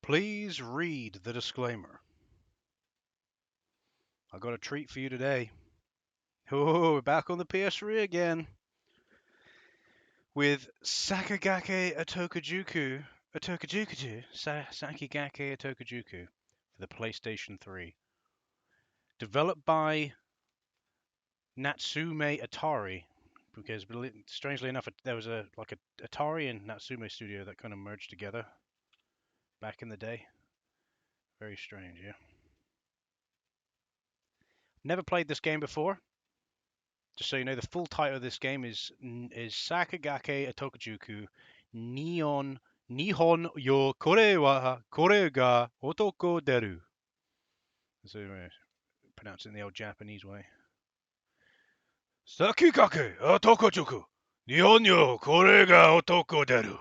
Please read the disclaimer. I got a treat for you today. Oh, we're back on the PS3 again with Sakigake Sakigake Otokojuku for the PlayStation 3. Developed by NATSUME ATARI, because strangely enough, there was a Atari and NATSUME studio that kind of merged together back in the day. Very strange, yeah. Never played this game before. Just so you know, the full title of this game is Sakigake Otokojuku Nihon yo kore ga Otoko Dearu. So pronounce it in the old Japanese way. Sakigake Otokojuku Nihon yo kore ga Otoko Dearu.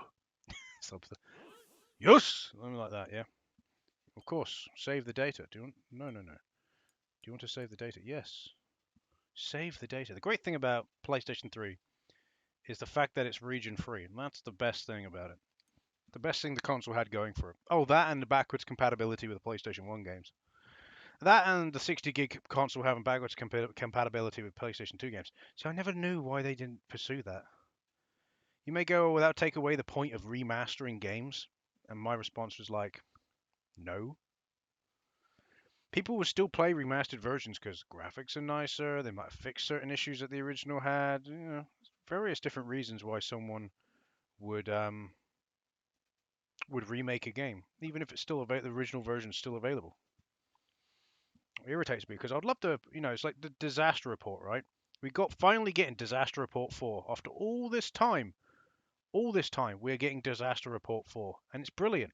Yes, something like that, yeah. Of course, save the data. Do you want? No. Do you want to save the data? Yes. Save the data. The great thing about PlayStation 3 is the fact that it's region free, and that's the best thing about it. The best thing the console had going for it. Oh, that and the backwards compatibility with the PlayStation 1 games. That and the 60 gig console having backwards compatibility with PlayStation 2 games. So I never knew why they didn't pursue that. You may go, without take away the point of remastering games, and my response was like, no. People would still play remastered versions because graphics are nicer, they might fix certain issues that the original had, you know, various different reasons why someone would remake a game, even if it's still the original version is still available. It irritates me because I'd love to, you know, it's like the Disaster Report, right? We got finally getting Disaster Report 4 after all this time. All this time we're getting Disaster Report 4, and it's brilliant,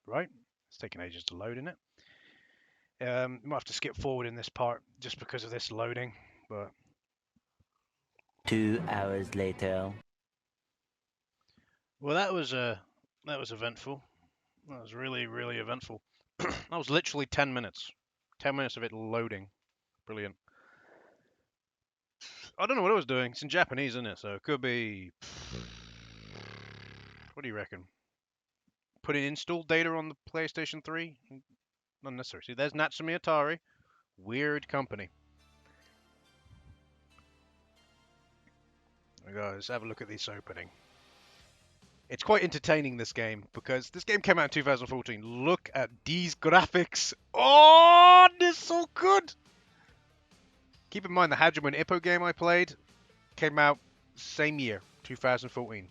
right? It's taking ages to load in it. You might have to skip forward in this part just because of this loading, but 2 hours later. well, that was eventful. That was really, really eventful. That was literally 10 minutes. 10 minutes of it loading. Brilliant. I don't know what I was doing. It's in Japanese, isn't it? So it could be. What do you reckon? Putting install data on the PlayStation 3? Not necessary. See, there's Natsume Atari. Weird company. Let's have a look at this opening. It's quite entertaining, this game, because this game came out in 2014. Look at these graphics. Oh, they're so good. Keep in mind the Hajime Ippo game I played came out same year, 2014.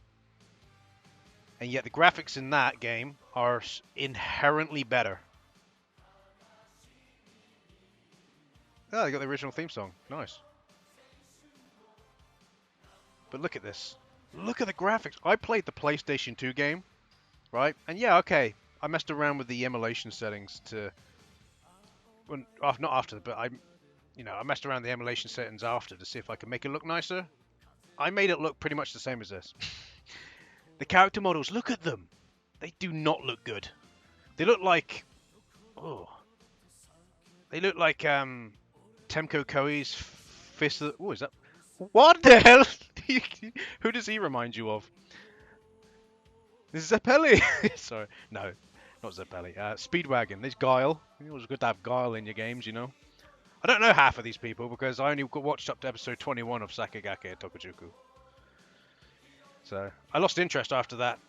And yet the graphics in that game are inherently better. Oh, they got the original theme song. Nice. But look at this. Look at the graphics. I played the PlayStation 2 game, right? And yeah, okay, I messed around with the emulation settings to, well, not after, but I messed around the emulation settings after to see if I could make it look nicer. I made it look pretty much the same as this. The character models, look at them. They do not look good. They look like, they look like Temko Koei's Fist of the, is that? What the hell? Who does he remind you of? This is Zeppeli. Sorry, no, not Zeppeli. Speedwagon. There's Guile. It was good to have Guile in your games, you know. I don't know half of these people because I only watched up to episode 21 of Sakigake Otokojuku. So I lost interest after that.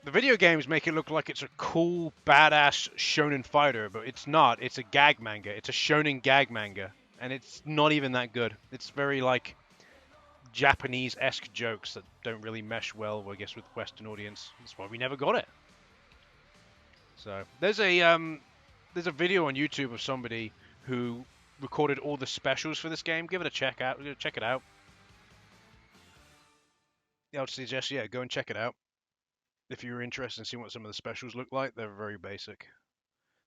The video games make it look like it's a cool, badass shonen fighter, but it's not. It's a gag manga. It's a shonen gag manga, and it's not even that good. It's very like Japanese-esque jokes that don't really mesh well, I guess, with the Western audience. That's why we never got it. So there's a video on YouTube of somebody who recorded all the specials for this game. Give it a check out. Check it out. Yeah, I would suggest, yeah, go and check it out. If you're interested in seeing what some of the specials look like, they're very basic.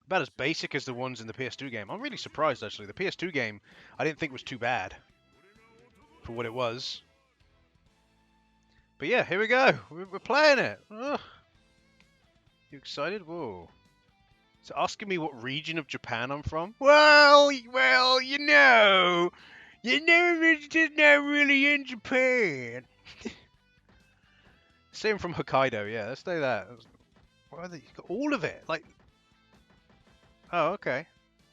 About as basic as the ones in the PS2 game. I'm really surprised, actually. The PS2 game, I didn't think was too bad for what it was. But yeah, here we go. We're playing it. Ugh. You excited? Whoa. It's asking me what region of Japan I'm from. Well, you know, it's just not really in Japan. Say I'm from Hokkaido. Yeah, let's say that. What are they? All of it, like Oh, okay.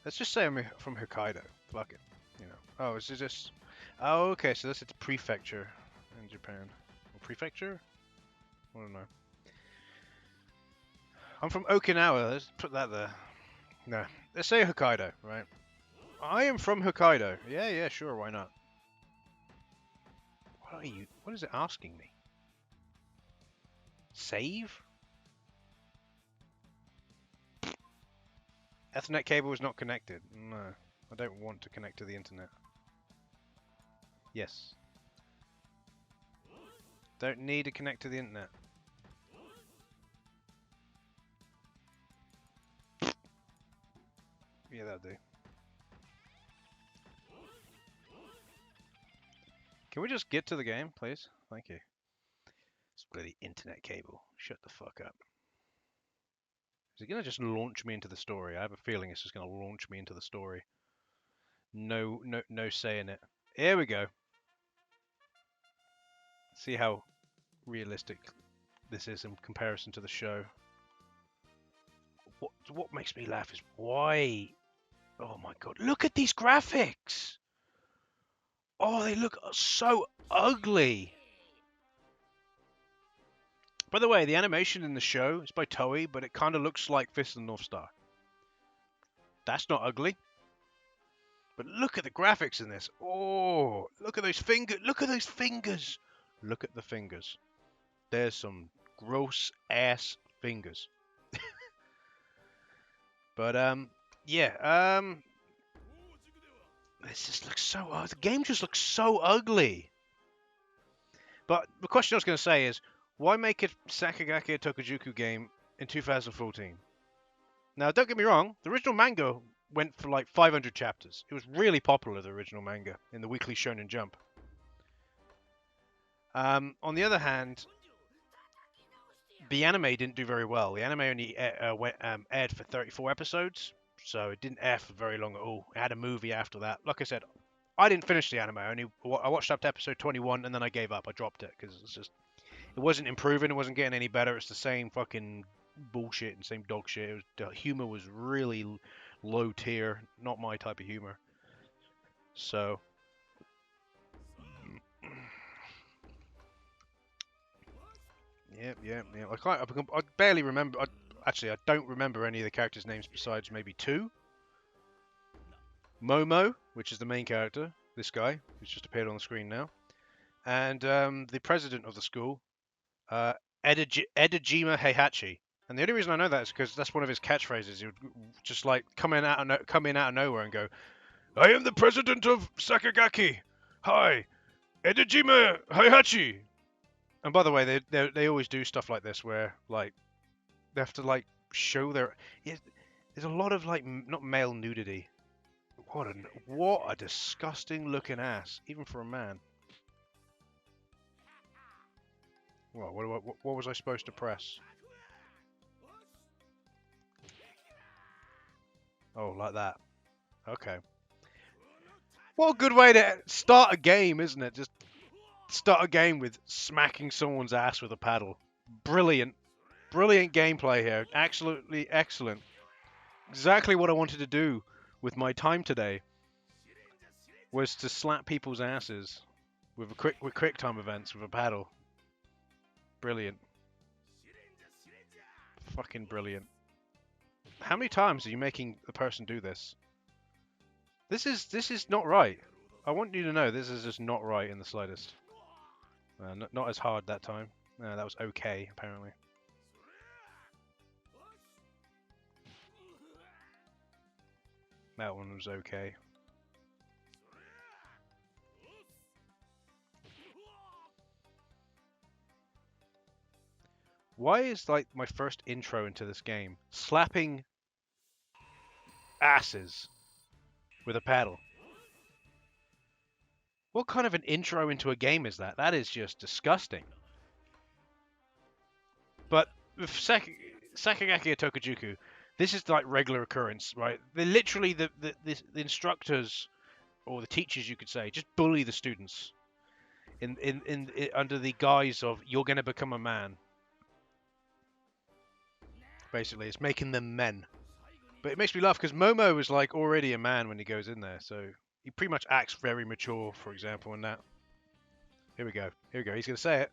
Let's just say I'm from Hokkaido. Fuck it. You know. Oh, is it just... Oh, okay, so this is a prefecture in Japan. Or prefecture? I don't know. I'm from Okinawa. Let's put that there. No. Let's say Hokkaido, right? I am from Hokkaido. Yeah, yeah, sure, why not? What are you... What is it asking me? Save? Ethernet cable is not connected. No. I don't want to connect to the internet. Yes. Don't need to connect to the internet. Yeah, that'll do. Can we just get to the game, please? Thank you. It's bloody internet cable. Shut the fuck up. Is it gonna just launch me into the story? I have a feeling it's just gonna launch me into the story. No say in it. Here we go. See how realistic this is in comparison to the show. What makes me laugh is why... Oh my god, look at these graphics! Oh, they look so ugly! By the way, the animation in the show is by Toei, but it kind of looks like Fist of the North Star. That's not ugly. But look at the graphics in this. Oh, look at those fingers. Look at those fingers. Look at the fingers. There's some gross ass fingers. But yeah, this just looks so the game just looks so ugly. But the question I was going to say is, why make a Sakigake Otokojuku game in 2014? Now, don't get me wrong, the original manga went for like 500 chapters. It was really popular, the original manga, in the Weekly Shonen Jump. On the other hand, the anime didn't do very well. The anime only aired for 34 episodes, so it didn't air for very long at all. It had a movie after that. Like I said, I didn't finish the anime. I watched up to episode 21 and then I gave up. I dropped it because it wasn't improving. It wasn't getting any better. It's the same fucking bullshit and same dog shit. The humor was really low tier, not my type of humor. So yeah. I barely remember. Actually, I don't remember any of the characters' names besides maybe two. Momo, which is the main character, this guy who's just appeared on the screen now, and the president of the school, Edajima Heihachi. And the only reason I know that is because that's one of his catchphrases. He would just like come in out of nowhere and go, "I am the president of Sakigake. Hi, Edajima Heihachi." And by the way, they always do stuff like this where like they have to like show their. Yeah, there's a lot of like not male nudity. What a disgusting looking ass, even for a man. Well, what was I supposed to press? Oh, like that. Okay. What a good way to start a game, isn't it? Just start a game with smacking someone's ass with a paddle. Brilliant. Brilliant gameplay here. Absolutely excellent. Exactly what I wanted to do with my time today was to slap people's asses with quick time events with a paddle. Brilliant. Fucking brilliant. How many times are you making the person do this? This is not right. I want you to know this is just not right in the slightest. Not as hard that time. That was okay, apparently. That one was okay. Why is like my first intro into this game slapping asses with a paddle? What kind of an intro into a game is that? That is just disgusting. But with Sakigake Otokojuku, this is like regular occurrence, right? They're literally the instructors or the teachers, you could say, just bully the students in under the guise of you're going to become a man. Basically, it's making them men. But it makes me laugh because Momo is like already a man when he goes in there, so he pretty much acts very mature, for example, in that. Here we go. Here we go. He's going to say it.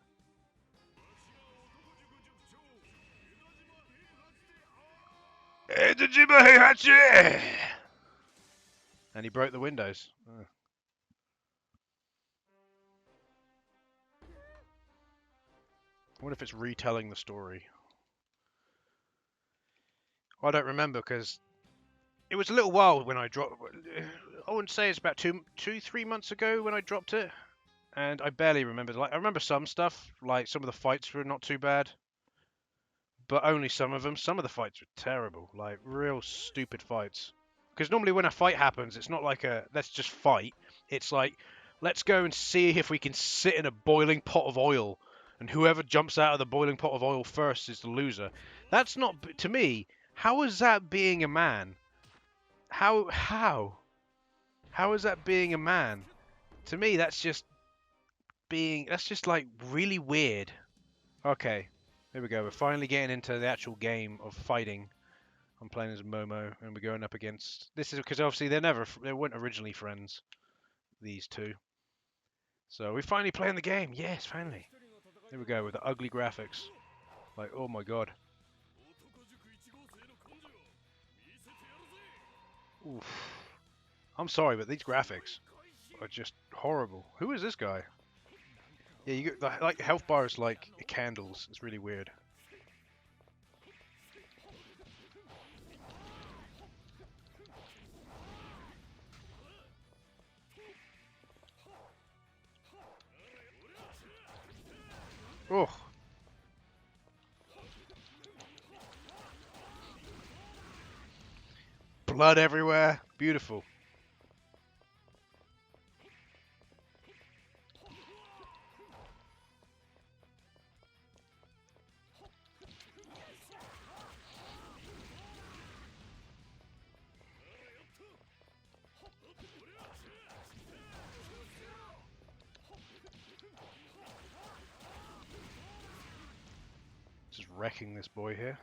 And he broke the windows. I wonder if it's retelling the story. Well, I don't remember because it was a little while when I dropped. I wouldn't say it's about 3 months ago when I dropped it, and I barely remember. Like I remember some stuff, like some of the fights were not too bad, but only some of them. Some of the fights were terrible, like real stupid fights. Because normally when a fight happens, it's not like a let's just fight. It's like let's go and see if we can sit in a boiling pot of oil, and whoever jumps out of the boiling pot of oil first is the loser. That's not to me. How is that being a man? How is that being a man? To me, that's just like really weird. Okay, here we go. We're finally getting into the actual game of fighting. I'm playing as Momo, and we're going up against. This is because obviously they weren't originally friends, these two. So we're finally playing the game. Yes, finally. Here we go with the ugly graphics. Like, oh my god. Oof. I'm sorry, but these graphics are just horrible. Who is this guy? Yeah, you get like health bars like candles. It's really weird. Oh. Blood everywhere. Beautiful. Just wrecking this boy here.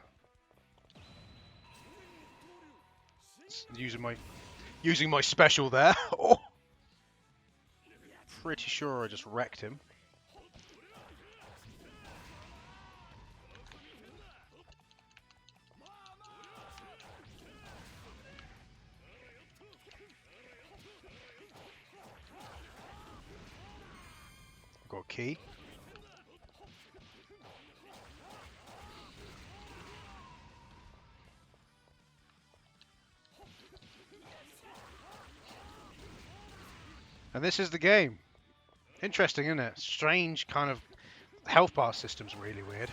Using my special there. Oh. Pretty sure I just wrecked him. Got a key. And this is the game. Interesting, isn't it? Strange kind of health bar system's really weird.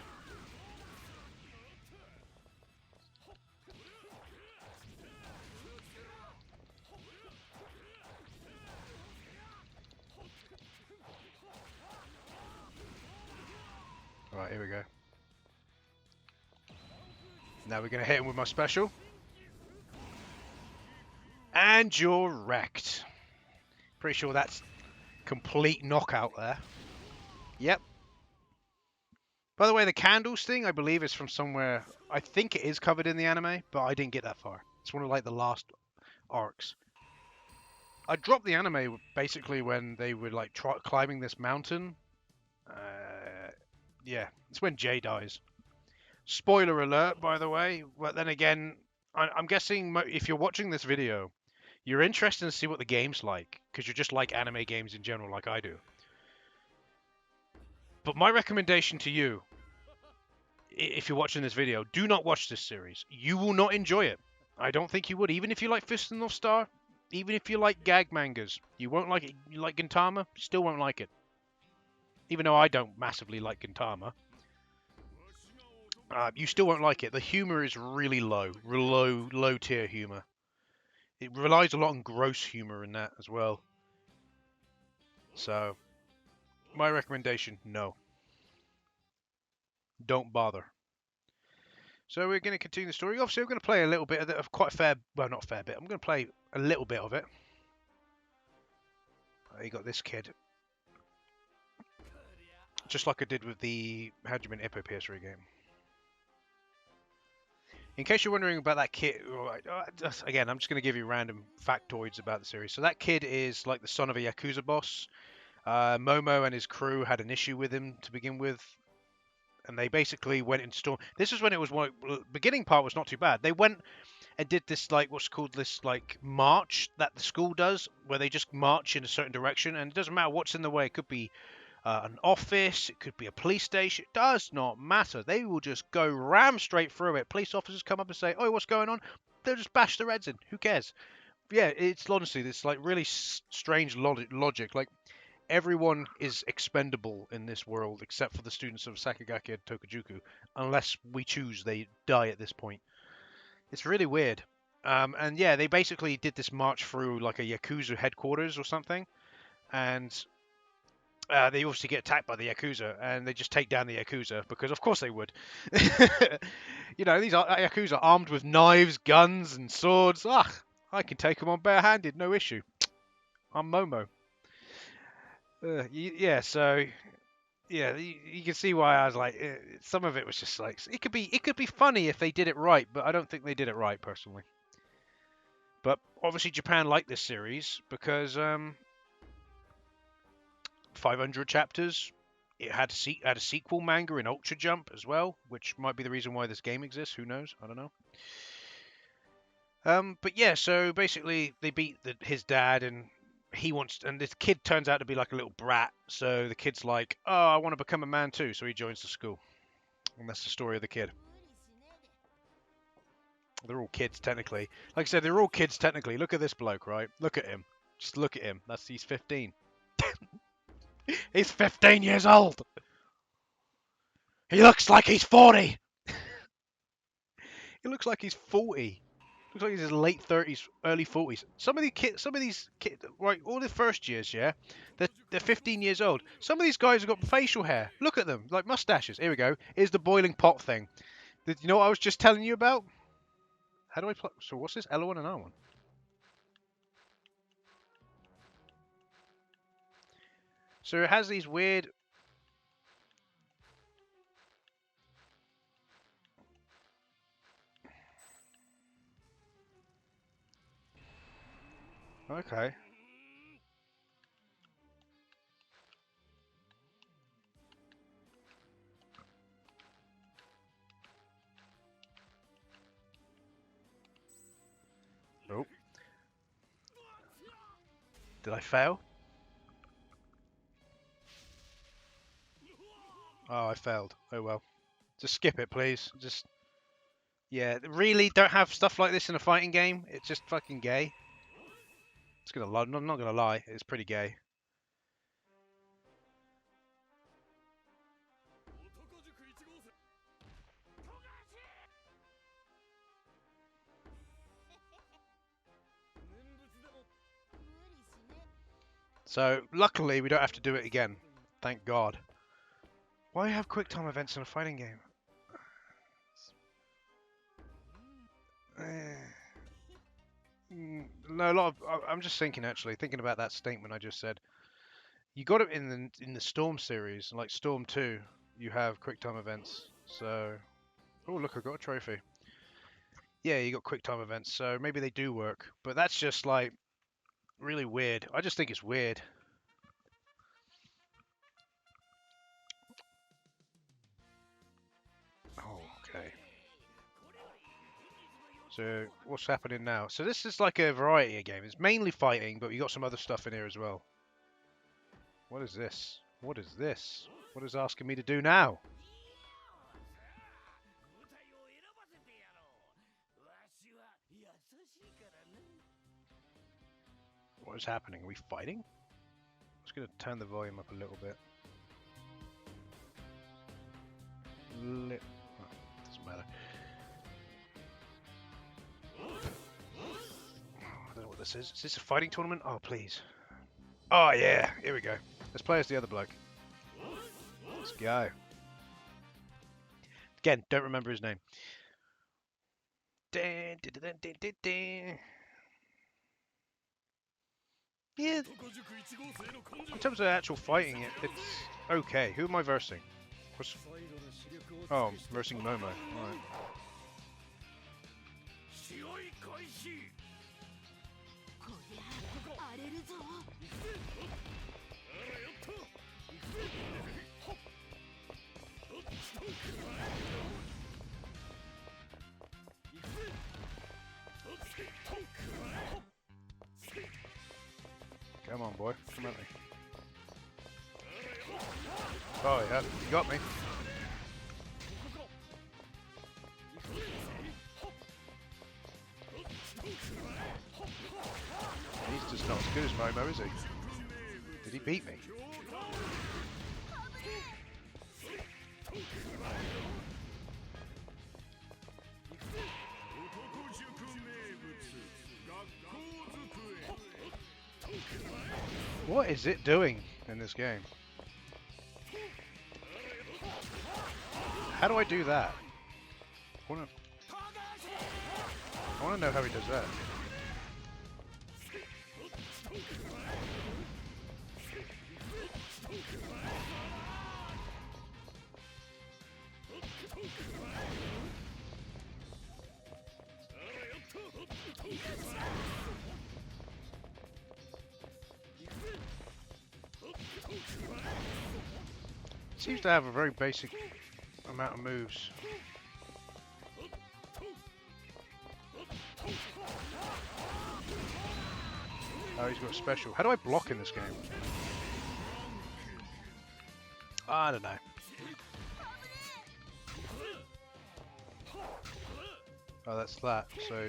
Right, here we go. Now we're going to hit him with my special. And you're wrecked. Pretty sure that's complete knockout there. Yep. By the way, the candles thing, I believe, is from somewhere. I think it is covered in the anime, but I didn't get that far. It's one of like the last arcs. I dropped the anime basically when they were like climbing this mountain. Yeah, it's when Jay dies. Spoiler alert, by the way. But then again, I'm guessing if you're watching this video, you're interested to see what the game's like, because you're just like anime games in general, like I do. But my recommendation to you, if you're watching this video, do not watch this series. You will not enjoy it. I don't think you would. Even if you like Fist of the North Star, even if you like gag mangas, you won't like it. You like Gintama, you still won't like it. Even though I don't massively like Gintama. You still won't like it. The humor is really low tier humor. It relies a lot on gross humor in that as well. So, my recommendation, no. Don't bother. So we're going to continue the story. Obviously, we're going to play a little bit of quite a fair, well, not a fair bit. I'm going to play a little bit of it. You got this kid. Just like I did with the Hajime Ippo PS3 game. In case you're wondering about that kid, again, I'm just going to give you random factoids about the series. So that kid is like the son of a Yakuza boss. Momo and his crew had an issue with him to begin with, and they basically went and stormed. This is when it was beginning part was not too bad. They went and did this like what's called this like march that the school does, where they just march in a certain direction, and it doesn't matter what's in the way. It could be an office, it could be a police station. It does not matter. They will just go ram straight through it. Police officers come up and say, "Oh, what's going on?" They'll just bash their heads in. Who cares? Yeah, it's honestly this like really strange logic. Like everyone is expendable in this world except for the students of Sakigake and Otokojuku, unless we choose they die at this point. It's really weird. And yeah, they basically did this march through like a Yakuza headquarters or something, and they obviously get attacked by the Yakuza, and they just take down the Yakuza, because of course they would. You know, these are Yakuza armed with knives, guns, and swords. Ah, I can take them on barehanded, no issue. I'm Momo. Yeah, so yeah, you can see why I was like, some of it was just like it could be funny if they did it right, but I don't think they did it right personally. But obviously Japan liked this series because 500 chapters. It had a sequel manga in Ultra Jump as well, which might be the reason why this game exists. Who knows? I don't know. But yeah, so basically they beat his dad, and and this kid turns out to be like a little brat. So the kid's like, "Oh, I want to become a man too." So he joins the school, and that's the story of the kid. They're all kids technically. Like I said, they're all kids technically. Look at this bloke, right? Look at him. Just look at him. He's 15. He's 15 years old. He looks like he's 40. He looks like he's 40. Looks like he's in his late 30s, early 40s. Some of these kids, right, all the first years, yeah, they're 15 years old. Some of these guys have got facial hair. Look at them, like mustaches. Here we go. Here's the boiling pot thing. Did you know what I was just telling you about? How do I play? So what's this? L1 and R1. So it has these weird. Okay. Nope. Did I fail? Oh, I failed. Oh well. Just skip it, please. Just. Yeah, really don't have stuff like this in a fighting game. It's just fucking gay. It's gonna lie. I'm not gonna lie. It's pretty gay. So luckily we don't have to do it again. Thank God. Why have quick time events in a fighting game? No, a lot of. I'm just thinking actually, thinking about that statement I just said. You got it in the Storm series, like Storm 2. You have quick time events. So, oh look, I got a trophy. Yeah, you got quick time events, so maybe they do work. But that's just like really weird. I just think it's weird. Oh, okay. So what's happening now? So this is like a variety of game. It's mainly fighting, but you got some other stuff in here as well. What is this? What is this? What is asking me to do now? What is happening? Are we fighting? I'm just going to turn the volume up a little bit. Oh, doesn't matter. I don't know what this is. Is this a fighting tournament? Oh, please. Oh, yeah. Here we go. Let's play as the other bloke. Let's go. Again, don't remember his name. Yeah. In terms of actual fighting, it's okay. Who am I versing? Oh, I'm versing Momo. Alright. Come on, boy. Come at me. Oh, yeah. You got me. He's just not as good as Momo, is he? Did he beat me? What is it doing in this game? How do I do that? I wanna know how he does that. Seems to have a very basic amount of moves. Oh, he's got a special. How do I block in this game? I don't know. Oh, that's that. So.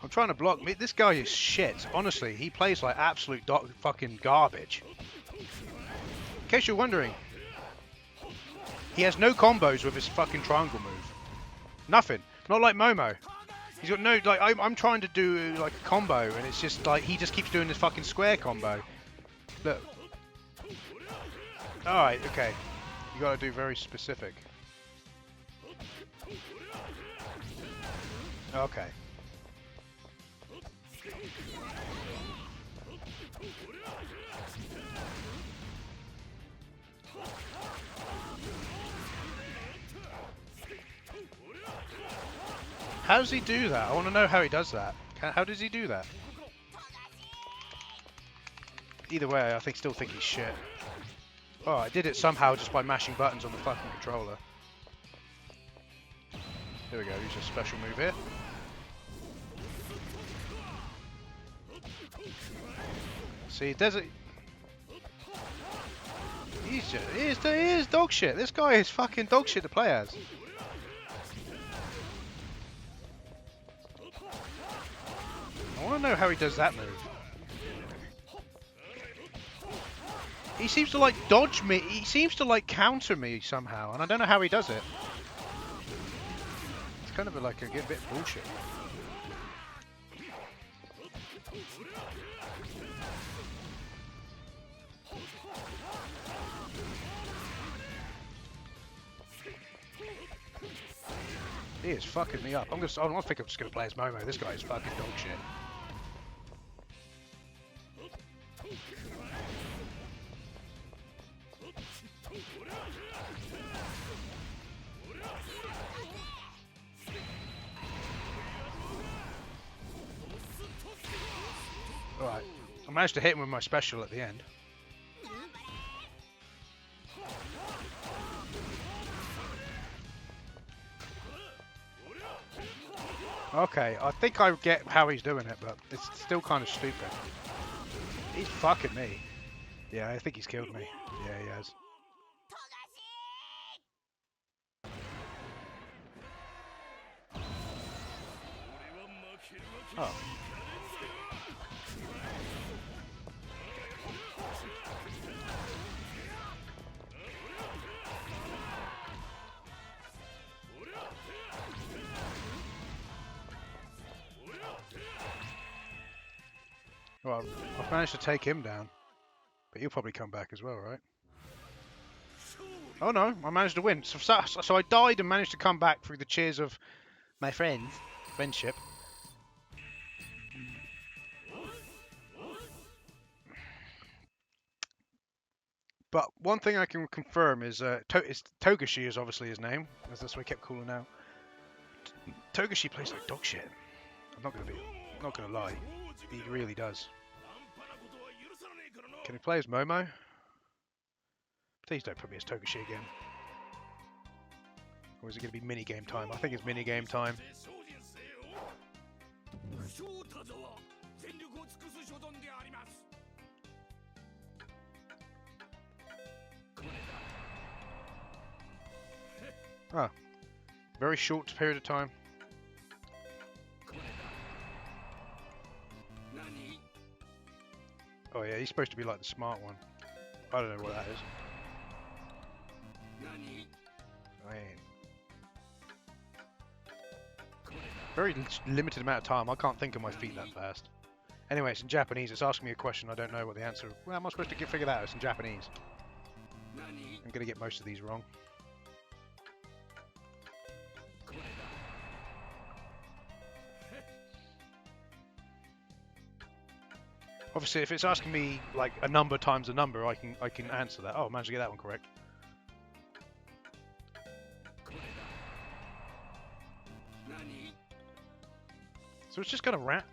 I'm trying to block me. This guy is shit. Honestly, he plays like absolute fucking garbage. In case you're wondering, he has no combos with his fucking triangle move. Nothing. Not like Momo. He's got no, like, I'm trying to do like a combo and it's just like, he just keeps doing this fucking square combo. Look. Alright, okay. You gotta do very specific. Okay. How does he do that? I want to know how he does that. How does he do that? Either way, I still think he's shit. Oh, I did it somehow just by mashing buttons on the fucking controller. Here we go, use a special move here. See, does it? He is dog shit. This guy is fucking dog shit to play as. I want to know how he does that move. He seems to like dodge me. He seems to like counter me somehow, and I don't know how he does it. It's kind of like a bit bullshit. He is fucking me up. I don't think I'm just gonna play as Momo. This guy is fucking dog shit. Alright, I managed to hit him with my special at the end. Okay, I think I get how he's doing it, but it's still kind of stupid. He's fucking me. Yeah, I think he's killed me. Yeah, he has. Oh. Well, I've managed to take him down, but he'll probably come back as well, right? Oh no, I managed to win. So I died and managed to come back through the cheers of my friendship. But one thing I can confirm is Togashi is obviously his name, as that's what I kept calling out. Togashi plays like dog shit. I'm not gonna lie, he really does. Can he play as Momo? Please don't put me as Togashi again. Or is it gonna be minigame time? I think it's minigame time. Ah, very short period of time. Oh yeah, he's supposed to be like the smart one. I don't know what that is. Man. Very limited amount of time. I can't think of my feet that fast. Anyway, it's in Japanese. It's asking me a question. I don't know what the answer. Well, am I supposed to figure that out? It's in Japanese. I'm gonna get most of these wrong. Obviously, if it's asking me like a number times a number, I can answer that. Oh, I managed to get that one correct. So it's just kind of rat.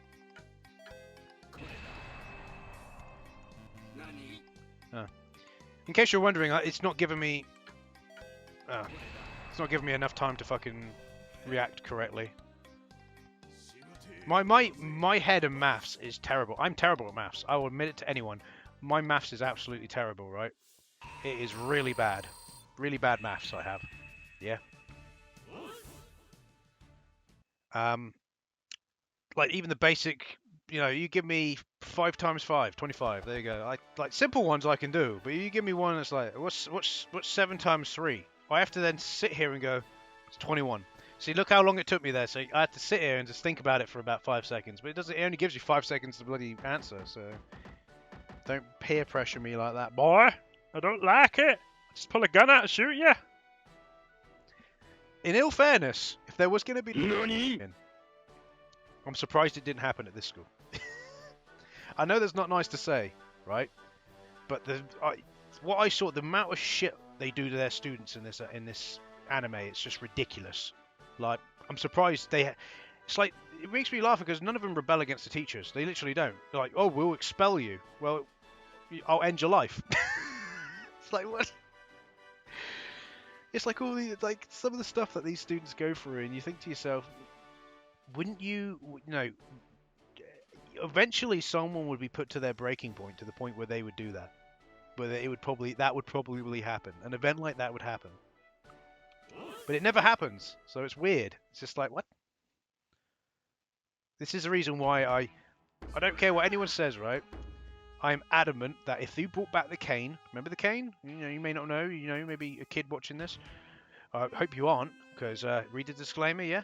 In case you're wondering, it's not giving me. It's not giving me enough time to fucking react correctly. My head and maths is terrible. I'm terrible at maths. I will admit it to anyone. My maths is absolutely terrible, right? It is really bad. Really bad maths I have. Yeah. Like even the basic, you know, you give me 5 times 5, 25. There you go. Like simple ones I can do, but you give me one that's like, what's 7 times 3? I have to then sit here and go, it's 21. See, look how long it took me there. So I had to sit here and just think about it for about 5 seconds. But it only gives you 5 seconds to bloody answer. So don't peer pressure me like that, boy. I don't like it. Just pull a gun out and shoot you. In ill fairness, if there was going to be, I'm surprised it didn't happen at this school. I know that's not nice to say, right? But what I saw, the amount of shit they do to their students in this anime, it's just ridiculous. Like, I'm surprised it's like, it makes me laugh because none of them rebel against the teachers. They literally don't. They're like, oh, we'll expel you. Well, I'll end your life. It's like, what? It's like all the, like, some of the stuff that these students go through, and you think to yourself, wouldn't you know, eventually someone would be put to their breaking point, to the point where they would do that. Where that would probably happen. An event like that would happen. But it never happens, so it's weird. It's just like, what? This is the reason why I don't care what anyone says, right? I'm adamant that if they brought back the cane, remember the cane? You know, you may not know, you know, maybe a kid watching this. I hope you aren't, because read the disclaimer, yeah?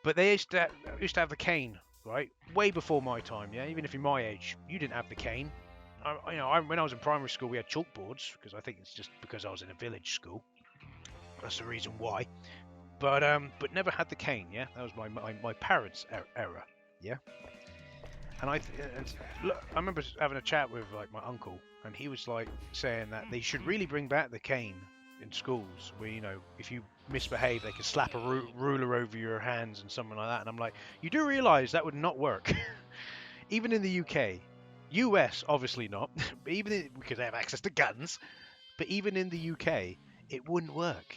But they used to have the cane, right? Way before my time, yeah? Even if you're my age, you didn't have the cane. When I was in primary school, we had chalkboards, because I think it's just because I was in a village school. That's the reason why. But never had the cane, yeah? That was my parents' era, yeah? And I remember having a chat with like my uncle, and he was like saying that they should really bring back the cane in schools, where, you know, if you misbehave, they could slap a ruler over your hands and something like that. And I'm like, you do realise that would not work. Even in the UK, US obviously not, but because they have access to guns. But even in the UK, it wouldn't work,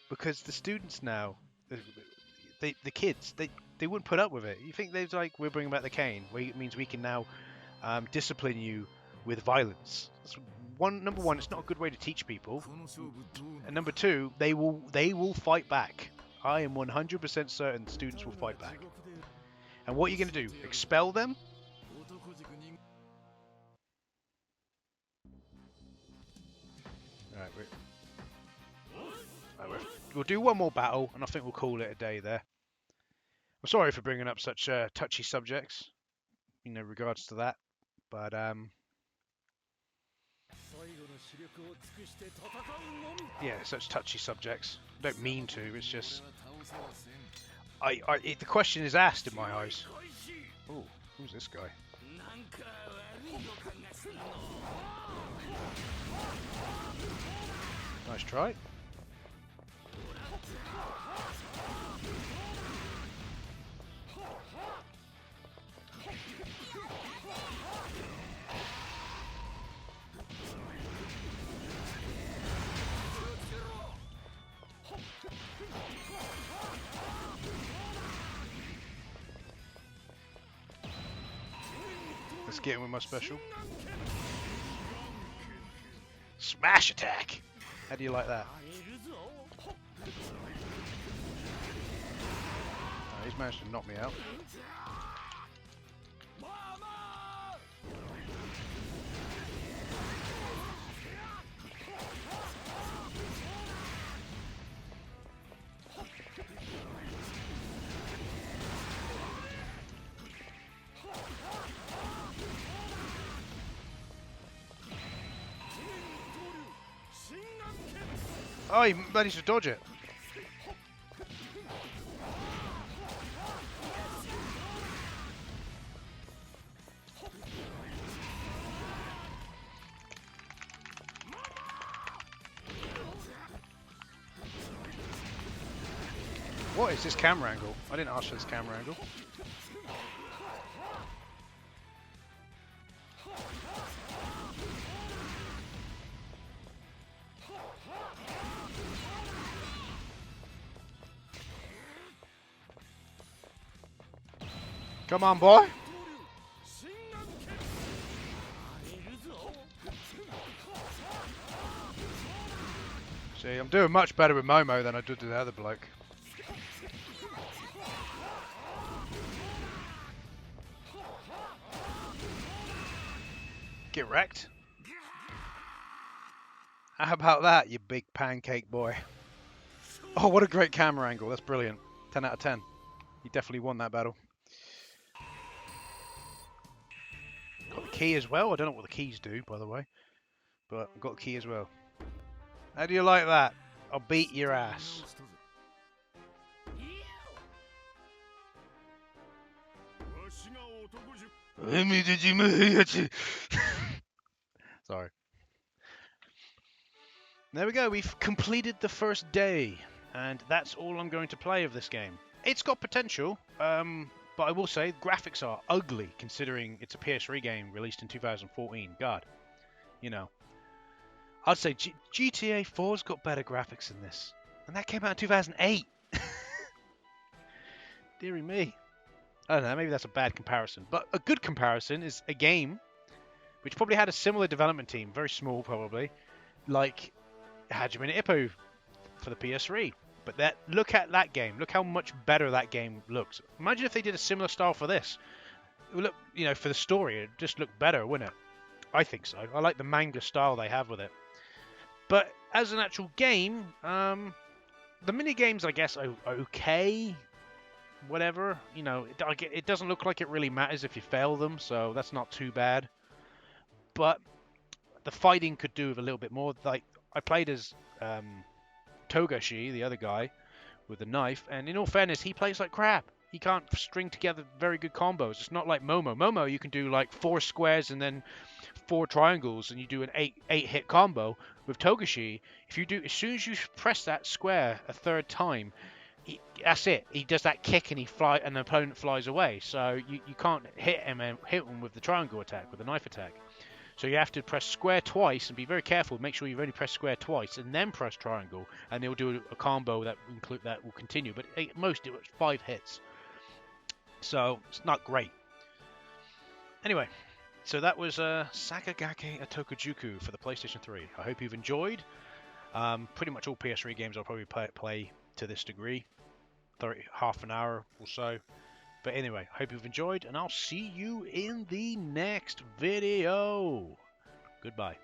because the students now, the kids, they wouldn't put up with it. You think they're like, we're bringing back the cane, it means we can now discipline you with violence. That's number one, it's not a good way to teach people. And number two, they will fight back. I am 100% certain students will fight back. And what are you going to do? Expel them? Alright, we'll do one more battle, and I think we'll call it a day there. I'm sorry for bringing up such touchy subjects, you know, regards to that, but yeah, such touchy subjects. I don't mean to. It's just the question is asked in my eyes. Ooh, Who's this guy? Nice try. Let's get in with my special. Smash attack! How do you like that? Oh, he's managed to knock me out. Oh, he managed to dodge it. What is this camera angle? I didn't ask for this camera angle. Come on, boy. See, I'm doing much better with Momo than I did with the other bloke. Get wrecked. How about that, you big pancake boy? Oh, what a great camera angle. That's brilliant. 10 out of 10. He definitely won that battle. Got the key as well. I don't know what the keys do, by the way. But I've got the key as well. How do you like that? I'll beat your ass. Sorry. There we go. We've completed the first day. And that's all I'm going to play of this game. It's got potential. But I will say, graphics are ugly, considering it's a PS3 game released in 2014. God. You know. I'd say GTA 4's got better graphics than this. And that came out in 2008. Deary me. I don't know, maybe that's a bad comparison. But a good comparison is a game which probably had a similar development team, very small probably, like Hajime no Ippo for the PS3. But look at that game. Look how much better that game looks. Imagine if they did a similar style for this. It would look, you know, for the story, it'd just look better, wouldn't it? I think so. I like the manga style they have with it. But as an actual game, the mini games, I guess, are okay. Whatever, you know, it doesn't look like it really matters if you fail them, so that's not too bad. But the fighting could do with a little bit more. Like, I played as Togashi, the other guy, with the knife, and in all fairness, he plays like crap. He can't string together very good combos. It's not like Momo. Momo, you can do like 4 squares and then 4 triangles, and you do an 8-hit combo. With Togashi, if you do, as soon as you press that square a third time, that's it. He does that kick and and the opponent flies away. So you can't hit him with the triangle attack, with the knife attack. So you have to press square twice and be very careful. Make sure you've only pressed square twice and then press triangle, and they'll do a combo that will continue. But at most it was 5 hits. So it's not great. Anyway, so that was Sakigake Otokojuku for the PlayStation 3. I hope you've enjoyed. Pretty much all PS3 games I'll probably play to this degree. Half an hour or so. But anyway, hope you've enjoyed, and I'll see you in the next video. Goodbye.